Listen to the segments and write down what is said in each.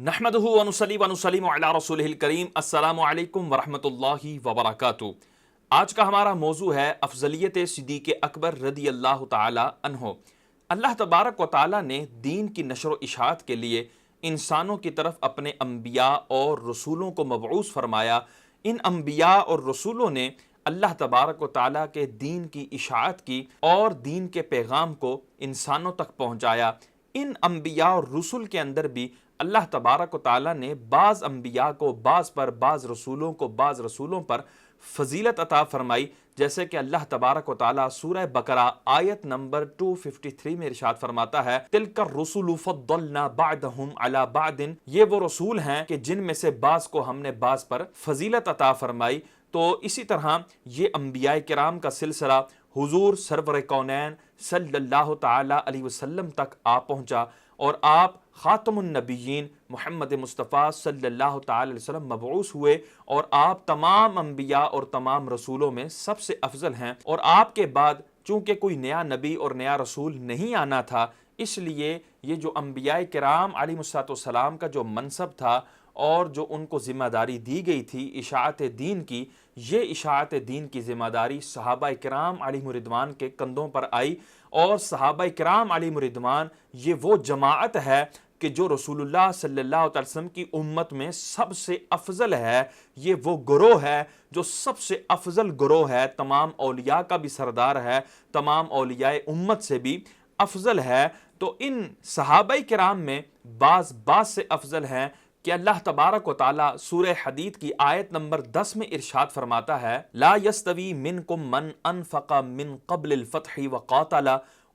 نحمدہ ونصلی ونسلم علی رسولہ الکریم۔ السلام علیکم ورحمۃ اللہ وبرکاتہ۔ آج کا ہمارا موضوع ہے افضلیت صدیق اکبر رضی اللہ تعالی عنہ۔ اللہ تبارک و تعالی نے دین کی نشر و اشاعت کے لیے انسانوں کی طرف اپنے انبیاء اور رسولوں کو مبعوث فرمایا۔ ان انبیاء اور رسولوں نے اللہ تبارک و تعالی کے دین کی اشاعت کی اور دین کے پیغام کو انسانوں تک پہنچایا۔ ان انبیاء اور رسول کے اندر بھی اللہ تبارک و تعالی نے بعض انبیاء کو بعض پر، بعض رسولوں کو بعض رسولوں پر فضیلت عطا فرمائی، جیسے کہ اللہ تبارک و تعالی سورہ بقرہ آیت نمبر 253 میں ارشاد فرماتا ہے، تِلْكَ الرُّسُلُ فَضَّلْنَا بَعْضَهُمْ عَلَى بَعْضٍ، یہ وہ رسول ہیں کہ جن میں سے بعض کو ہم نے بعض پر فضیلت عطا فرمائی۔ تو اسی طرح یہ انبیاء کرام کا سلسلہ حضور سرور کونین صلی اللہ تعالی علیہ وسلم تک آ پہنچا، اور آپ خاتم النبیین محمد مصطفیٰ صلی اللہ تعالی علیہ وسلم مبعوث ہوئے، اور آپ تمام انبیاء اور تمام رسولوں میں سب سے افضل ہیں۔ اور آپ کے بعد چونکہ کوئی نیا نبی اور نیا رسول نہیں آنا تھا، اس لیے یہ جو انبیاء کرام علیہ السلام کا جو منصب تھا اور جو ان کو ذمہ داری دی گئی تھی اشاعت دین کی، یہ اشاعت دین کی ذمہ داری صحابہ کرام علیہ رضوان کے کندھوں پر آئی۔ اور صحابہ کرام علیہ رضوان یہ وہ جماعت ہے کہ جو رسول اللہ صلی اللہ علیہ وسلم کی امت میں سب سے افضل ہے۔ یہ وہ گروہ ہے جو سب سے افضل گروہ ہے، تمام اولیاء کا بھی سردار ہے، تمام اولیاء امت سے بھی افضل ہے۔ تو ان صحابہ کرام میں بعض سے افضل ہیں کہ اللہ تبارک و تعالی سورہ حدید کی آیت نمبر 10 میں ارشاد فرماتا ہے، لا یستوی منکم من انفق من قبل الفتح وقاتل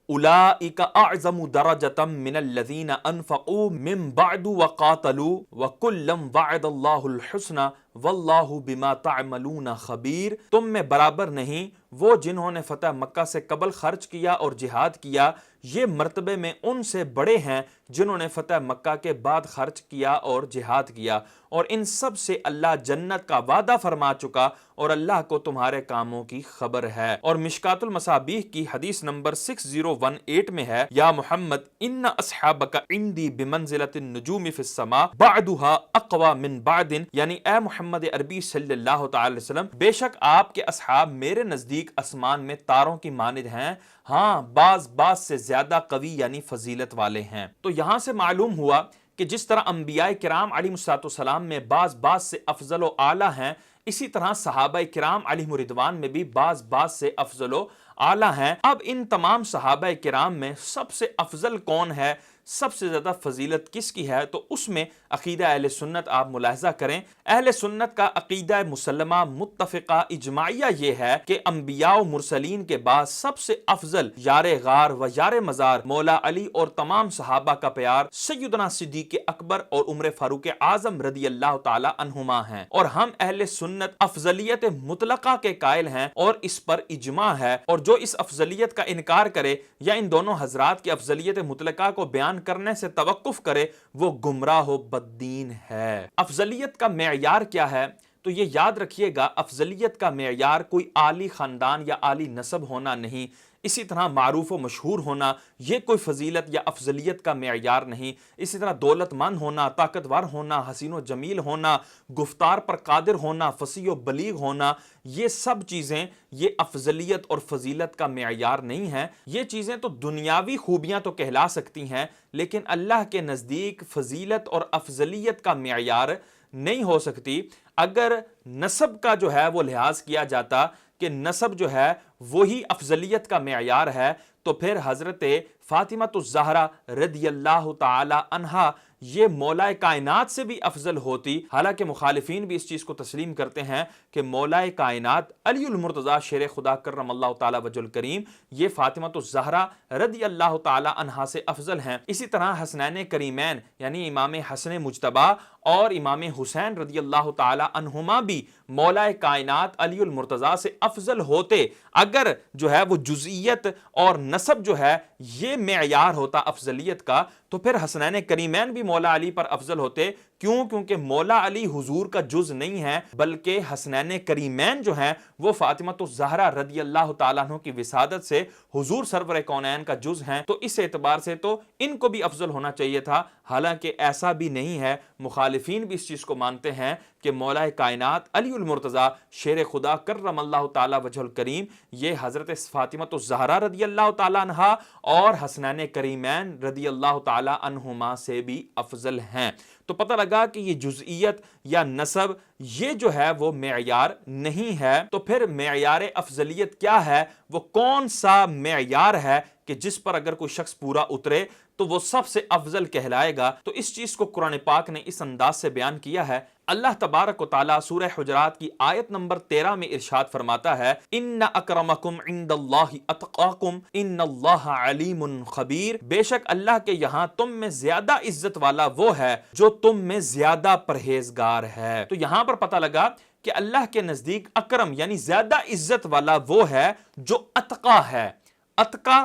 اولئک اعظم درجۃ من الذین انفقوا من بعد وقاتلوا وکلا وعد اللہ الحسنی واللہ بما تعملون خبیر۔ تم میں برابر نہیں وہ جنہوں نے فتح مکہ سے قبل خرچ کیا اور جہاد کیا، یہ مرتبے میں ان سے بڑے ہیں جنہوں نے فتح مکہ کے بعد خرچ کیا اور جہاد کیا، اور ان سب سے اللہ جنت کا وعدہ فرما چکا، اور اللہ کو تمہارے کاموں کی خبر ہے۔ اور مشکات المصابیح کی حدیث نمبر 6018 میں ہے، یا محمد ان اصحابک عندی بمنزلۃ النجوم فی السماء بعدها اقوى من بعد، یعنی اے محمد عربی صلی اللہ تعالی وسلم، بے شک آپ کے اصحاب میرے نزدیک آسمان میں تاروں کی مانند ہیں، ہاں بعض سے زیادہ قوی یعنی فضیلت والے ہیں۔ تو یہاں سے معلوم ہوا کہ جس طرح انبیاء کرام علیہ السلام میں بعض سے افضل و اعلیٰ ہیں، اسی طرح صحابہ کرام علیہ رضوان میں بھی بعض سے افضل و اعلیٰ ہیں۔ اب ان تمام صحابہ کرام میں سب سے افضل کون ہے، سب سے زیادہ فضیلت کس کی ہے، تو اس میں عقیدہ اہل سنت آپ ملاحظہ کریں۔ اہل سنت کا عقیدہ مسلمہ متفقہ اجماعیہ یہ ہے کہ انبیاء و مرسلین کے بعد سب سے افضل یار غار و یار مزار مولا علی اور تمام صحابہ کا پیار سیدنا صدیق اکبر اور عمر فاروق اعظم رضی اللہ تعالی عنہما ہیں، اور ہم اہل سنت افضلیت مطلقہ کے قائل ہیں اور اس پر اجماع ہے، اور جو اس افضلیت کا انکار کرے یا ان دونوں حضرات کی افضلیت مطلقہ کو بیان کرنے سے توقف کرے، وہ گمراہ و بددین ہے۔ افضلیت کا معیار کیا ہے؟ تو یہ یاد رکھیے گا، افضلیت کا معیار کوئی عالی خاندان یا عالی نسب ہونا نہیں، اسی طرح معروف و مشہور ہونا یہ کوئی فضیلت یا افضلیت کا معیار نہیں، اسی طرح دولت مند ہونا، طاقتور ہونا، حسین و جمیل ہونا، گفتار پر قادر ہونا، فصیح و بلیغ ہونا، یہ سب چیزیں یہ افضلیت اور فضیلت کا معیار نہیں ہیں۔ یہ چیزیں تو دنیاوی خوبیاں تو کہلا سکتی ہیں، لیکن اللہ کے نزدیک فضیلت اور افضلیت کا معیار نہیں ہو سکتی۔ اگر نسب کا جو ہے وہ لحاظ کیا جاتا کہ نسب جو ہے وہی افضلیت کا معیار ہے، تو پھر حضرت فاطمہ الزہرا رضی اللہ تعالی عنہا یہ مولا کائنات سے بھی افضل ہوتی۔ حالانکہ مخالفین بھی اس چیز کو تسلیم کرتے ہیں کہ مولا کائنات علی المرتضیٰ شیر خدا کرم اللہ تعالی وجہ الکریم یہ فاطمہ الزہرا رضی اللہ تعالی عنہا سے افضل ہیں۔ اسی طرح حسنین کریمین یعنی امام حسن مجتبیٰ اور امام حسین رضی اللہ تعالی عنہما بھی مولا کائنات علی المرتضیٰ سے افضل ہوتے۔ اگر جو ہے وہ جزئیت اور نسب جو ہے یہ معیار ہوتا افضلیت کا، تو پھر حسنین کریمین بھی مولا علی پر افضل ہوتے، کیوں؟ کیونکہ مولا علی حضور کا جز نہیں ہے، بلکہ حسنین کریمین جو ہیں وہ فاطمہ الزہرا رضی اللہ تعالیٰ عنہ کی وسادت سے حضور سرور کونین کا جز ہیں، تو اس اعتبار سے تو ان کو بھی افضل ہونا چاہیے تھا۔ حالانکہ ایسا بھی نہیں ہے، مخالفین بھی اس چیز کو مانتے ہیں کہ مولا کائنات علی المرتضیٰ شیر خدا کرم اللہ تعالیٰ وجہ الکریم یہ حضرت فاطمہ الزہرا رضی اللہ تعالیٰ عنہا اور حسنین کریمین رضی اللہ تعالیٰ عنہما سے بھی افضل ہیں۔ تو پتہ لگا کہ یہ جزئیت یا نسب یہ جو ہے وہ معیار نہیں ہے۔ تو پھر معیار افضلیت کیا ہے؟ وہ کون سا معیار ہے کہ جس پر اگر کوئی شخص پورا اترے تو وہ سب سے افضل کہلائے گا؟ تو اس چیز کو قرآن پاک نے اس انداز سے بیان کیا ہے۔ اللہ تبارک و تعالیٰ سورہ حجرات کی آیت نمبر 13 میں ارشاد فرماتا ہے، ان اکرمکم عند اللہ اتقاکم ان اللہ علیم خبیر، بے شک اللہ کے یہاں تم میں زیادہ عزت والا وہ ہے جو تم میں زیادہ پرہیزگار ہے۔ تو یہاں پر پتہ لگا کہ اللہ کے نزدیک اکرم یعنی زیادہ عزت والا وہ ہے جو اتقا ہے۔ اتقا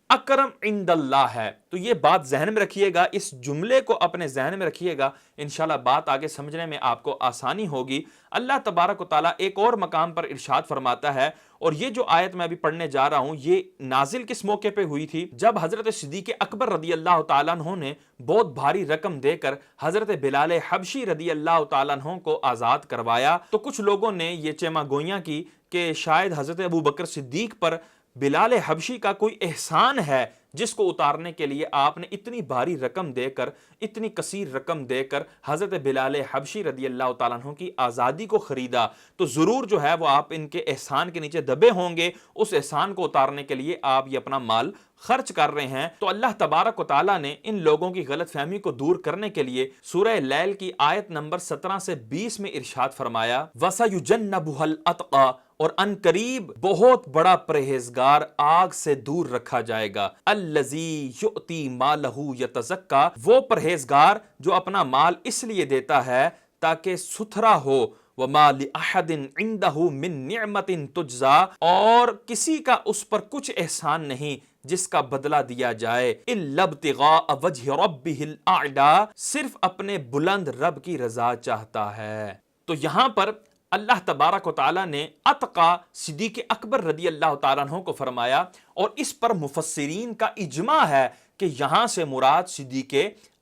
اکرم عند اللہ ہے۔ تو یہ بات ذہن میں رکھیے گا، اس جملے کو اپنے ذہن میں رکھیے گا، انشاءاللہ بات آگے سمجھنے میں آپ کو آسانی ہوگی۔ اللہ تبارک و تعالیٰ ایک اور مقام پر ارشاد فرماتا ہے، اور یہ جو آیت میں ابھی پڑھنے جا رہا ہوں یہ نازل کس موقع پہ ہوئی تھی؟ جب حضرت صدیق اکبر رضی اللہ تعالیٰ عنہ نے بہت بھاری رقم دے کر حضرت بلال حبشی رضی اللہ تعالیٰ عنہ کو آزاد کروایا، تو کچھ لوگوں نے یہ چیمہ گوئیاں کی کہ شاید حضرت ابو بکر صدیق پر بلال حبشی کا کوئی احسان ہے جس کو اتارنے کے لیے آپ نے اتنی بھاری رقم دے کر، اتنی کثیر رقم دے کر حضرت بلال حبشی رضی اللہ تعالیٰ عنہ کی آزادی کو خریدا، تو ضرور جو ہے وہ آپ ان کے احسان کے نیچے دبے ہوں گے، اس احسان کو اتارنے کے لیے آپ یہ اپنا مال خرچ کر رہے ہیں۔ تو اللہ تبارک و تعالیٰ نے ان لوگوں کی غلط فہمی کو دور کرنے کے لیے سورہ لیل کی آیت نمبر 17 سے 20 میں ارشاد فرمایا، وَسَيُجَنَّبُهَا الْأَتْقَى، اور ان قریب بہت بڑا پرہیزگار آگ سے دور رکھا جائے گا، الَّذِي يُؤْتِي مَالَهُ يَتَزَكَّى، وہ پرہیزگار جو اپنا مال اس لیے دیتا ہے تاکہ ستھرا ہو، وَمَا لِأَحَدٍ عِندَهُ مِن نِعْمَةٍ تُجْزَى، اور کسی کا اس پر کچھ احسان نہیں جس کا بدلہ دیا جائے، إِلَّا ابْتِغَاءَ وَجْهِ رَبِّهِ الْأَعْلَى، صرف اپنے بلند رب کی رضا چاہتا ہے۔ تو یہاں پر اللہ تبارک و تعالیٰ نے اتقا صدیق اکبر رضی اللہ تعالیٰ عنہ کو فرمایا، اور اس پر مفسرین کا اجماع ہے کہ یہاں سے مراد صدیق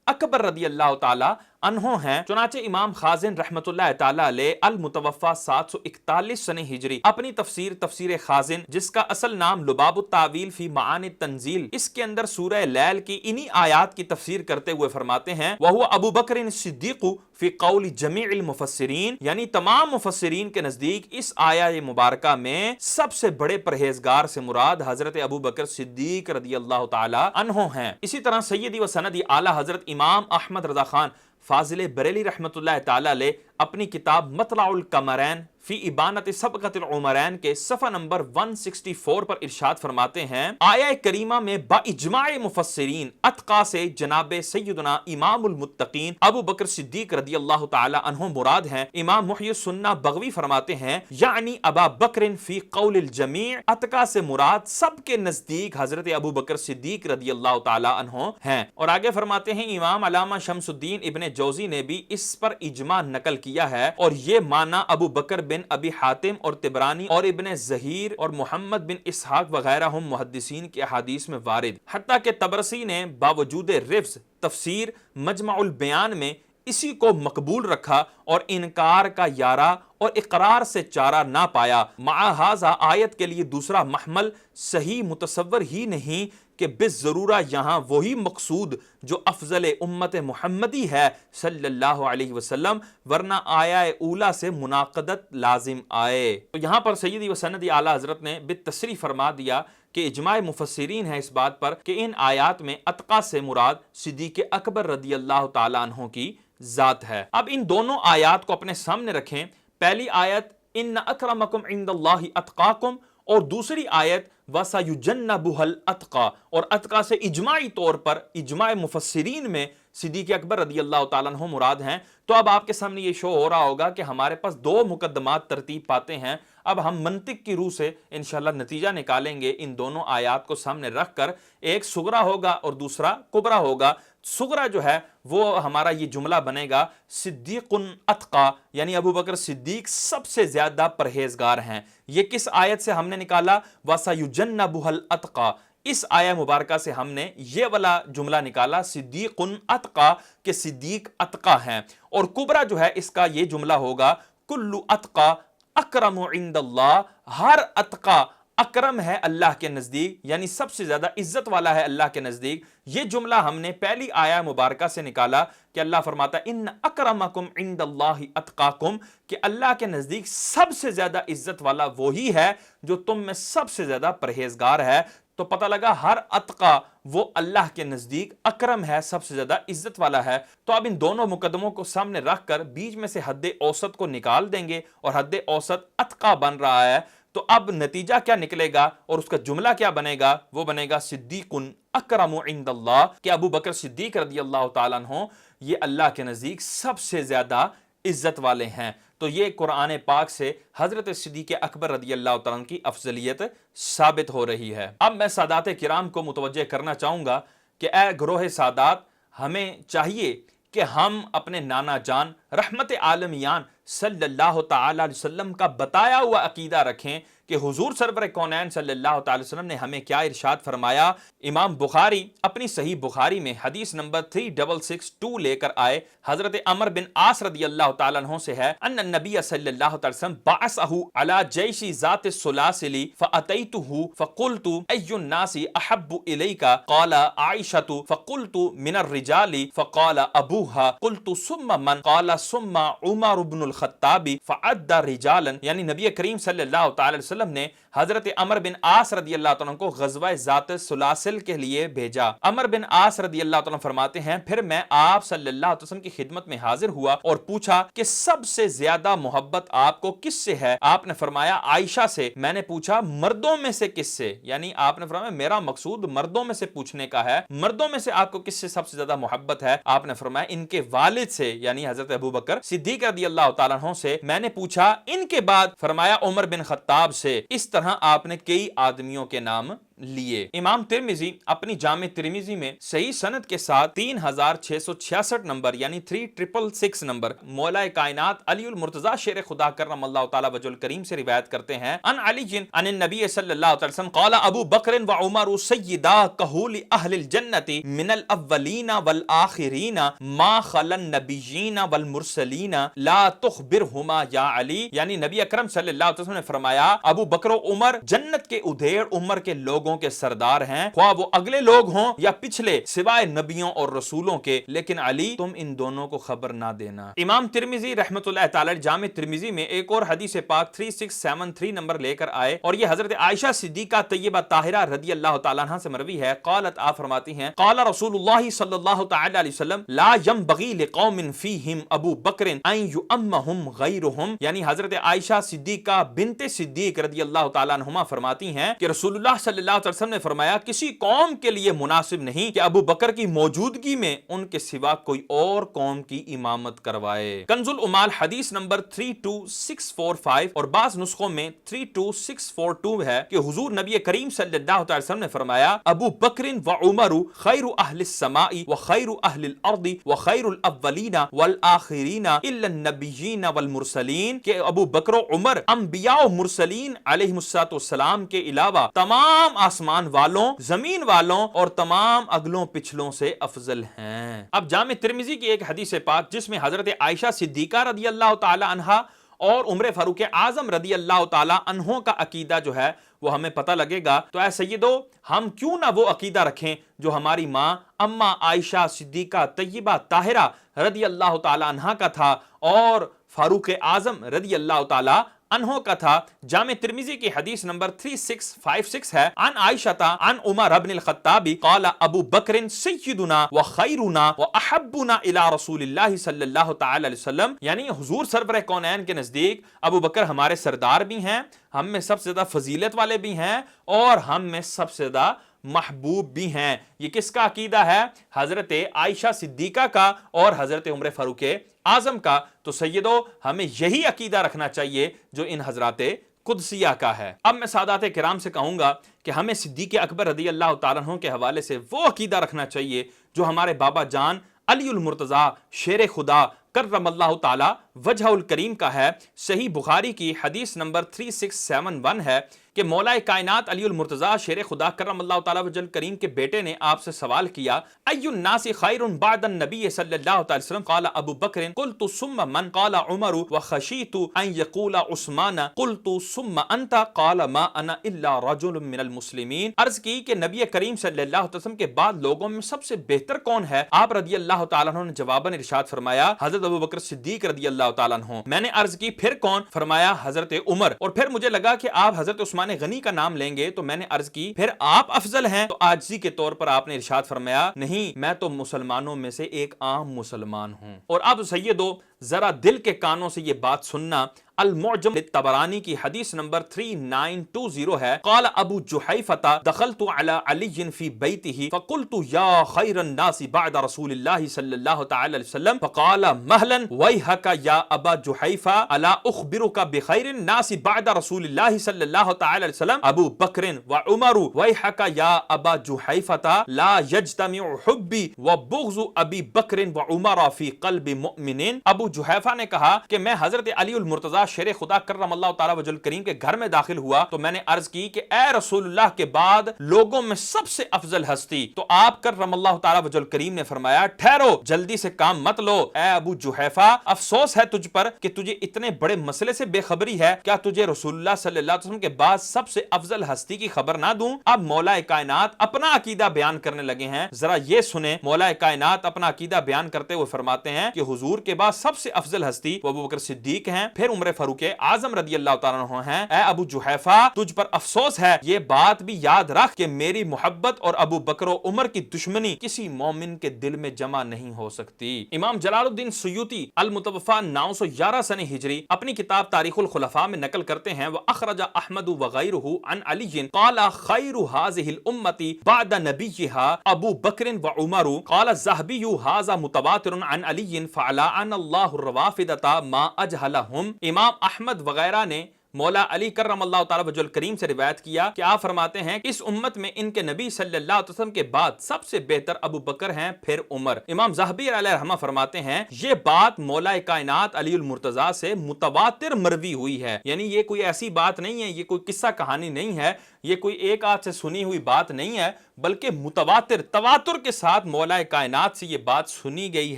اکبر رضی اللہ تعالیٰ عنہ ہیں۔ چنانچہ امام خازن رحمت اللہ تعالیٰ علیہ المتوفہ 741 سنہ ہجری اپنی تفسیر خازن جس کا اصل نام لباب التاویل فی معانی التنزیل، اس کے اندر سورہ لیل کی انہی آیات کی تفسیر کرتے ہوئے فرماتے ہیں، وَهُوَ ابو بکر الصدیق فی قول جمیع المفسرین، یعنی تمام مفسرین کے نزدیک اس آیہ مبارکہ میں سب سے بڑے پرہیزگار سے مراد حضرت ابو بکر صدیق رضی اللہ تعالی عنہ ہیں۔ اسی طرح سیدی و سندی اعلیٰ حضرت امام احمد رضا خان فاضل بریلی رحمت اللہ تعالی علیہ اپنی کتاب مطلع القمرین فی ابانت سبقت العمرین کے صفحہ نمبر 164 پر ارشاد فرماتے ہیں، آیہ کریمہ میں با اجماع مفسرین اتقا سے جناب سیدنا امام المتقین ابو بکر صدیق رضی اللہ تعالی عنہ مراد ہیں۔ امام محی السنہ بغوی فرماتے ہیں، یعنی ابا بکر فی قول الجمیع، اتقا سے مراد سب کے نزدیک حضرت ابو بکر صدیق رضی اللہ تعالی عنہ ہیں۔ اور آگے فرماتے ہیں، امام علامہ شمس الدین ابن جوزی نے بھی اس پر اجماع نقل کیا ہے، اور یہ معنی ابو بکر بن ابی حاتم اور طبرانی اور ابن زہیر اور محمد بن اسحاق وغیرہ ہم محدثین کے احادیث میں وارد، حتیٰ کہ طبرسی نے باوجود رفض تفسیر مجمع البیان میں اسی کو مقبول رکھا اور انکار کا یارہ اور اقرار سے چارہ نہ پایا۔ مع ھذا آیت کے لیے دوسرا محمل صحیح متصور ہی نہیں کہ بالضرورہ یہاں وہی مقصود جو افضل امت محمدی ہے صلی اللہ علیہ وسلم، ورنہ آیہ اولا سے مناقضت لازم آئے۔ تو یہاں پر سیدی و سندی اعلیٰ حضرت نے بالتصریح فرما دیا کہ اجماع مفسرین ہے اس بات پر کہ ان آیات میں اتقا سے مراد صدیق اکبر رضی اللہ تعالیٰ عنہ کی ذات ہے۔ اب ان دونوں آیات کو اپنے سامنے رکھیں، پہلی آیت ان اکرمکم عند اللہ اتقاکم، اور دوسری آیت وَسَيُجَنَّبُهَا الْأَتْقَى، اور اتقا سے اجماعی طور پر اجماع مفسرین میں صدیق اکبر رضی اللہ تعالیٰ عنہ مراد ہیں۔ تو اب آپ کے سامنے یہ شو ہو رہا ہوگا کہ ہمارے پاس دو مقدمات ترتیب پاتے ہیں۔ اب ہم منطق کی روح سے انشاءاللہ نتیجہ نکالیں گے ان دونوں آیات کو سامنے رکھ کر، ایک صغرا ہوگا اور دوسرا کبرا ہوگا۔ صغرا جو ہے وہ ہمارا یہ جملہ بنے گا صدیق اتقی، یعنی ابو بکر صدیق سب سے زیادہ پرہیزگار ہیں۔ یہ کس آیت سے ہم نے نکالا؟ وَسَيُجَنَّبُهَا الْأَتْقَى، اس آیہ مبارکہ سے ہم نے یہ والا جملہ نکالا صدیق اتقی کہ صدیق اتقی ہیں۔ اور کبرا جو ہے اس کا یہ جملہ ہوگا کل اتقی اکرم عند اللہ، ہر اتقی اکرم ہے اللہ کے نزدیک، یعنی سب سے زیادہ عزت والا ہے اللہ کے نزدیک۔ یہ جملہ ہم نے پہلی آیہ مبارکہ سے نکالا کہ اللہ فرماتا ہے ان اکرمکم عند اللہ اتقاکم، کہ اللہ کے نزدیک سب سے زیادہ عزت والا وہی ہے جو تم میں سب سے زیادہ پرہیزگار ہے۔ تو پتہ لگا ہر اتقا وہ اللہ کے نزدیک اکرم ہے، سب سے زیادہ عزت والا ہے۔ تو اب ان دونوں مقدموں کو سامنے رکھ کر بیچ میں سے حد اوسط کو نکال دیں گے، اور حد اوسط اتقا بن رہا ہے۔ تو اب نتیجہ کیا نکلے گا اور اس کا جملہ کیا بنے گا؟ وہ بنے گا صدیق اکرم عند اللہ، کہ ابو بکر صدیق رضی اللہ تعالیٰ عنہ یہ اللہ کے نزدیک سب سے زیادہ عزت والے ہیں۔ تو یہ قرآن پاک سے حضرت صدیق اکبر رضی اللہ تعالیٰ عنہ کی افضلیت ثابت ہو رہی ہے۔ اب میں سادات کرام کو متوجہ کرنا چاہوں گا کہ اے گروہ سادات، ہمیں چاہیے کہ ہم اپنے نانا جان رحمت عالمیان صلی اللہ تعالی علیہ وسلم کا بتایا ہوا عقیدہ رکھیں کہ حضور سرور کونین صلی اللہ تعالی وسلم نے ہمیں کیا ارشاد فرمایا۔ امام بخاری اپنی صحیح بخاری میں حدیث نمبر 3662 لے کر آئے، حضرت عمر بن عاص رضی اللہ تعالیٰ عنہ سے ہے ان النبی صلی اللہ تعالی وسلم بعثہ علی جیش ذات السلاسل فاتیتہ فقلت ای الناس احب الیک قال عائشۃ فقلت من الرجال فقال ابوها قلت ثم من قال ثم عمر بن الخطاب فعد رجالا، یعنی نبی کریم صلی اللہ تعالی وسلم نے حضرت عمر بن عاص رضی اللہ تعالیٰ کو غزوہ ذات سلاسل کے لیے بھیجا۔ عمر بن عاص رضی اللہ تعالیٰ فرماتے ہیں پھر میں آپ صلی اللہ علیہ وسلم کی خدمت میں حاضر ہوا اور پوچھا کہ سب سے زیادہ محبت آپ کو کس سے ہے؟ آپ نے فرمایا عائشہ سے۔ میں نے پوچھا مردوں میں سے کس سے؟ یعنی آپ نے فرمایا میرا مقصود مردوں میں سے پوچھنے کا ہے، مردوں میں سے آپ کو کس سے سب سے زیادہ محبت ہے؟ آپ نے فرمایا ان کے والد سے، یعنی حضرت ابو بکر صدیق رضی اللہ تعالیٰ عنہ سے۔ میں نے پوچھا ان کے بعد؟ فرمایا عمر بن خطاب سے۔ اس طرح آپ نے کئی آدمیوں کے نام لیے۔ امام ترمذی اپنی جامع ترمذی میں صحیح سند کے ساتھ 3666 نمبر یعنی 3666 نمبر مولا کائنات علی المرتضی شیر خدا کرم اللہ تعالی وجہ الکریم سے روایت کرتے ہیں ان علی عن النبی صلی اللہ علیہ وسلم قال ابو بکر و عمر سیدا کہول اہل الجنت من الاولین والآخرین ما خلا النبیین والمرسلین لا تخبرہما یا علی، یعنی نبی اکرم صلی اللہ علیہ وسلم نے فرمایا ابو بکر و عمر جنت کے ادھیڑ عمر کے لوگوں کے سردار ہیں، خواہ وہ اگلے لوگ ہوں یا پچھلے سوائے نبیوں اور رسولوں کے، لیکن علی تم ان دونوں کو خبر نہ دینا۔ امام ترمذی رحمۃ اللہ تعالی جامع ترمذی میں ایک اور حدیث پاک 3673 نمبر لے کر آئے، اور یہ حضرت عائشہ صدیقہ طیبہ طاہرہ رضی اللہ تعالی عنہا سے مروی ہے۔ قالت، آپ فرماتی ہیں قال رسول اللہ صلی اللہ تعالی علیہ وسلم لا ينبغي لقوم فيهم ابو بکر ان يؤمهم غیرهم، یعنی حضرت عائشہ صدیقہ بنت صدیق رضی اللہ تعالی عنہما فرماتی ہیں کہ رسول اللہ صلی اللہ علیہ وسلم نے فرمایا کسی قوم کے لیے مناسب نہیں کہ ابو بکر کی موجودگی میں ان کے سوا کوئی اور قوم کی امامت کروائے۔ کنز العمال حدیث نمبر 32645 اور بعض نسخوں میں 32642 ہے کہ حضور نبی کریم صلی اللہ علیہ وسلم نے فرمایا ابو بکر و عمر خیر اہل السماء و خیر اہل الارض و خیر الاولین والآخرین الا النبیین والمرسلین، کہ ابو بکر و عمر انبیاء و مرسلین علیہم السلام کے علاوہ تمام آسمان والوں، زمین والوں اور تمام اگلوں پچھلوں سے افضل ہیں۔ اب جامع ترمذی کی ایک حدیث پاک جس میں حضرت عائشہ صدیقہ رضی اللہ تعالی عنہا اور عمر فاروق اعظم رضی اللہ تعالی عنہوں کا عقیدہ جو ہے وہ ہمیں پتہ لگے گا، تو اے سیدو ہم کیوں نہ وہ عقیدہ رکھیں جو ہماری ماں اما عائشہ صدیقہ طیبہ طاہرہ رضی اللہ تعالی عنہا کا تھا اور فاروق اعظم رضی اللہ تعالی عنہ کا تھا۔ جامع ترمذی کی حدیث نمبر 3656 ہے عن عائشہ عن عمر بن الخطاب قال ابو بکر سیدنا و خیرنا و احبنا الى رسول اللہ صلی اللہ تعالی علیہ وسلم، یعنی حضور سرور کونین کے نزدیک ابو بکر ہمارے سردار بھی ہیں، ہم میں سب سے زیادہ فضیلت والے بھی ہیں اور ہم میں سب سے زیادہ محبوب بھی ہیں۔ یہ کس کا عقیدہ ہے؟ حضرت عائشہ صدیقہ کا اور حضرت عمر فاروق اعظم کا۔ تو سیدو ہمیں یہی عقیدہ رکھنا چاہیے جو ان حضرات قدسیہ کا ہے۔ اب میں سادات کرام سے کہوں گا کہ ہمیں صدیق اکبر رضی اللہ تعالیٰ عنہ کے حوالے سے وہ عقیدہ رکھنا چاہیے جو ہمارے بابا جان علی المرتضیٰ شیر خدا کرم اللہ تعالی وجہ الکریم کا ہے۔ صحیح بخاری کی حدیث نمبر 3671 ہے کہ مولا کائنات علی المرتضیٰ شیر خدا کرم اللہ تعالی وجہ الکریم کے بیٹے نے آپ سے سوال کیا، ای الناس خیر بعد النبی صلی اللہ علیہ وسلم؟ قال ابو بکر قلت ثم من؟ قال عمر وخشیت ان یقول عثمان قلت ثم انت؟ قال ما انا الا رجل من المسلمین۔ عرض کی کہ نبی کریم صلی اللہ علیہ وسلم کے بعد لوگوں میں سب سے بہتر کون ہے؟ آپ رضی اللہ تعالیٰ عنہ نے جواباً ارشاد فرمایا حضرت ابو بکر صدیق رضی اللہ تعالیٰ عنہ۔ میں نے عرض کی پھر کون؟ فرمایا حضرت عمر۔ اور پھر مجھے لگا کہ آپ حضرت عثمان غنی کا نام لیں گے تو میں نے عرض کی پھر آپ افضل ہیں؟ تو عاجزی کے طور پر آپ نے ارشاد فرمایا نہیں، میں تو مسلمانوں میں سے ایک عام مسلمان ہوں۔ اور اب سیدو ذرا دل کے کانوں سے یہ بات سننا، المعجم للطبرانی کی حدیث نمبر 3920 ہے، قال ابو جحیفہ دخلت علی علی فی بیتہ فقلت یا خیر الناس بعد رسول اللہ صلی اللہ تعالی علیہ وسلم فقال مہلا ویحک یا ابا جحیفہ الا اخبرک بخیر الناس بعد رسول اللہ صلی اللہ تعالی علیہ وسلم؟ ابو بکر وعمر ویحک یا ابا جحیفہ لا یجتمع حبی وبغض ابی بکر وعمر فی قلب مؤمن۔ ابو جحیفہ نے کہا کہ میں حضرت علی المرتضیٰ شیر خدا کرم اللہ تعالی وجہ الکریم کے گھر میں داخل ہوا تو میں نے عرض کی کہ اے رسول اللہ کے بعد لوگوں میں سب سے افضل ہستی؟ تو آپ کرم اللہ تعالی وجہ الکریم نے فرمایا ٹھہرو، جلدی سے کام مت لو۔ اے ابو جحیفہ افسوس ہے تجھ پر کہ تجھے اتنے بڑے مسئلے سے بے خبری ہے، کیا تجھے رسول اللہ صلی اللہ علیہ وسلم کے بعد سب سے افضل ہستی کی خبر نہ دوں؟ اب مولا کائنات اپنا عقیدہ بیان کرنے لگے ہیں، ذرا یہ سنیں۔ مولا کائنات اپنا عقیدہ بیان کرتے ہوئے فرماتے ہیں کہ حضور کے بعد سب سے افضل ہستی وہ ابو بکر صدیق ہیں، پھر عمر فاروق اعظم رضی اللہ تعالیٰ عنہ ہیں۔ اے ابو جحیفہ تجھ پر افسوس ہے، یہ بات بھی یاد رکھ کہ میری محبت اور ابو بکر و عمر کی دشمنی کسی مومن کے دل میں جمع نہیں ہو سکتی۔ امام جلال الدین سیوطی المتوفی 911 سن ہجری اپنی کتاب تاریخ الخلفاء میں نقل کرتے ہیں، وَأَخْرَجَ أَحْمَدُ وَغَيْرُهُ عن علی قال خیر هذه الأمة بعد نبیها ابو بکر وعمر۔ قال الذهبي هذا متواتر عن علی فلعن اللہ الروافض ما اجہلہم۔ امام احمد وغیرہ نے مولا علی کرم اللہ تعالی وجہ الکریم سے روایت کیا کہ آپ فرماتے ہیں اس امت میں ان کے نبی صلی اللہ علیہ وسلم کے بعد سب سے بہتر ابو بکر ہیں، پھر عمر۔ امام ذہبی علیہ رحمہ فرماتے ہیں یہ بات مولا کائنات علی المرتضیٰ سے متواتر مروی ہوئی ہے، یعنی یہ کوئی ایسی بات نہیں ہے، یہ کوئی قصہ کہانی نہیں ہے، یہ کوئی ایک آدھ سے سنی ہوئی بات نہیں ہے، بلکہ متواتر تواتر کے ساتھ مولا کائنات سے یہ بات سنی گئی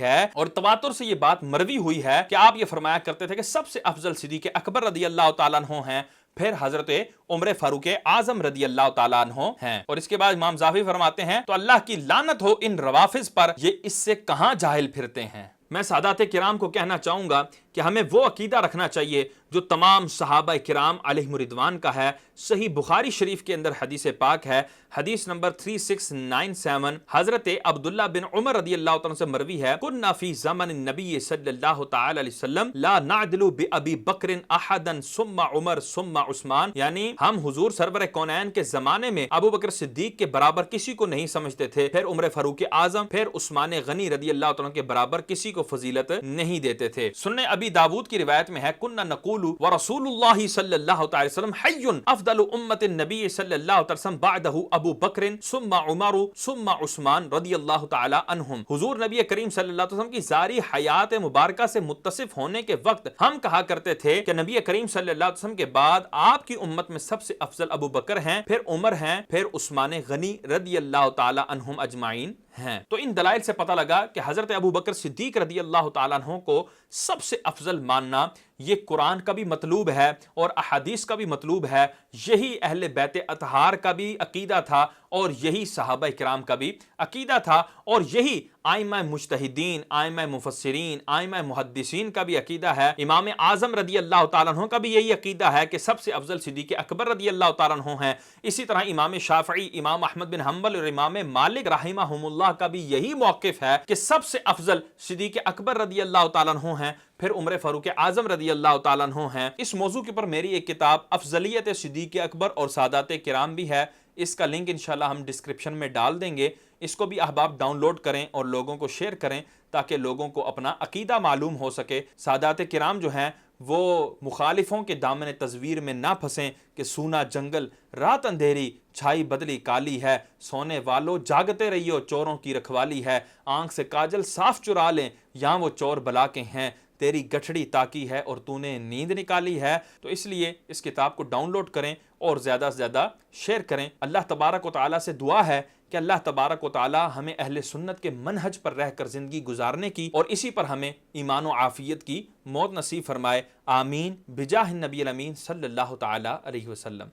ہے اور تواتر سے یہ بات مروی ہوئی ہے کہ آپ یہ فرمایا کرتے تھے کہ سب سے افضل صدیق اکبر رضی اللہ تعالیٰ عنہ ہیں، پھر حضرت عمر فاروق اعظم رضی اللہ تعالیٰ عنہ ہیں۔ اور اس کے بعد امام ذہبی فرماتے ہیں تو اللہ کی لعنت ہو ان روافض پر، یہ اس سے کہاں جاہل پھرتے ہیں۔ میں سادات کرام کو کہنا چاہوں گا کہ ہمیں وہ عقیدہ رکھنا چاہیے جو تمام صحابہ کرام علیہم رضوان کا ہے۔ صحیح بخاری شریف کے اندر حدیث پاک ہے، حدیث نمبر 3697، حضرت عبداللہ بن عمر رضی اللہ تعالیٰ سے مروی ہے، کنا فی زمن النبی صلی اللہ تعالی علیہ وسلم لا نعدل بابی بکر احدا ثم عمر ثم عثمان، یعنی ہم حضور سرور کونین کے زمانے میں ابو بکر صدیق کے برابر کسی کو نہیں سمجھتے تھے، پھر عمر فاروق اعظم، پھر عثمان غنی رضی اللہ تعالیٰ کے برابر کسی کو فضیلت نہیں دیتے تھے۔ سنن ابی داود کی روایت میں ہے کنا نقول ورسول اللہ صلی اللہ تعالی وسلم حی افضل امت النبی صلی اللہ تعالی وسلم بعدہ ابو بکر ثم عمر ثم عثمان رضی اللہ تعالی عنہم۔ حضور نبی کریم صلی اللہ علیہ وسلم کی ذاری حیات مبارکہ سے متصف ہونے کے وقت ہم کہا کرتے تھے کہ نبی کریم صلی اللہ علیہ وسلم کے بعد آپ کی امت میں سب سے افضل ابو بکر ہیں، پھر عمر ہیں، پھر عثمان غنی رضی اللہ تعالی عنہم اجمعین ہیں۔ تو ان دلائل سے پتہ لگا کہ حضرت ابو بکر صدیق رضی اللہ تعالیٰ عنہ کو سب سے افضل ماننا یہ قرآن کا بھی مطلوب ہے اور احادیث کا بھی مطلوب ہے، یہی اہل بیت اطہار کا بھی عقیدہ تھا اور یہی صحابہ کرام کا بھی عقیدہ تھا اور یہی ائمہ مجتہدین، ائمہ مفسرین، ائمہ محدثین کا بھی عقیدہ ہے۔ امام اعظم رضی اللہ تعالیٰ عنہ کا بھی یہی عقیدہ ہے کہ سب سے افضل صدیق اکبر رضی اللہ تعالیٰ عنہ ہیں۔ اسی طرح امام شافعی، امام احمد بن حنبل اور امام مالک رحمہم اللہ کا بھی یہی موقف ہے کہ سب سے افضل صدیق اکبر رضی اللہ تعالیٰ عنہ ہیں، پھر عمر فاروق اعظم رضی اللہ تعالیٰ عنہ ہیں۔ اس موضوع کے پر میری ایک کتاب افضلیت صدیق اکبر اور سادات کرام بھی ہے، اس کا لنک انشاءاللہ ہم ڈسکرپشن میں ڈال دیں گے، اس کو بھی احباب ڈاؤن لوڈ کریں اور لوگوں کو شیئر کریں تاکہ لوگوں کو اپنا عقیدہ معلوم ہو سکے۔ سادات کرام جو ہیں وہ مخالفوں کے دامن تزویر میں نہ پھنسیں کہ سونا جنگل رات اندھیری چھائی بدلی کالی ہے، سونے والو جاگتے رہیو چوروں کی رکھوالی ہے، آنکھ سے کاجل صاف چرا لیں یہاں وہ چور بلا کے ہیں، تیری گٹھڑی تاکی ہے اور تو نے نیند نکالی ہے۔ تو اس لیے اس کتاب کو ڈاؤن لوڈ کریں اور زیادہ سے زیادہ شیئر کریں۔ اللہ تبارک و تعالیٰ سے دعا ہے کہ اللہ تبارک و تعالیٰ ہمیں اہل سنت کے منہج پر رہ کر زندگی گزارنے کی اور اسی پر ہمیں ایمان و عافیت کی موت نصیب فرمائے، آمین بجاہ النبی الامین صلی اللہ تعالیٰ علیہ وسلم۔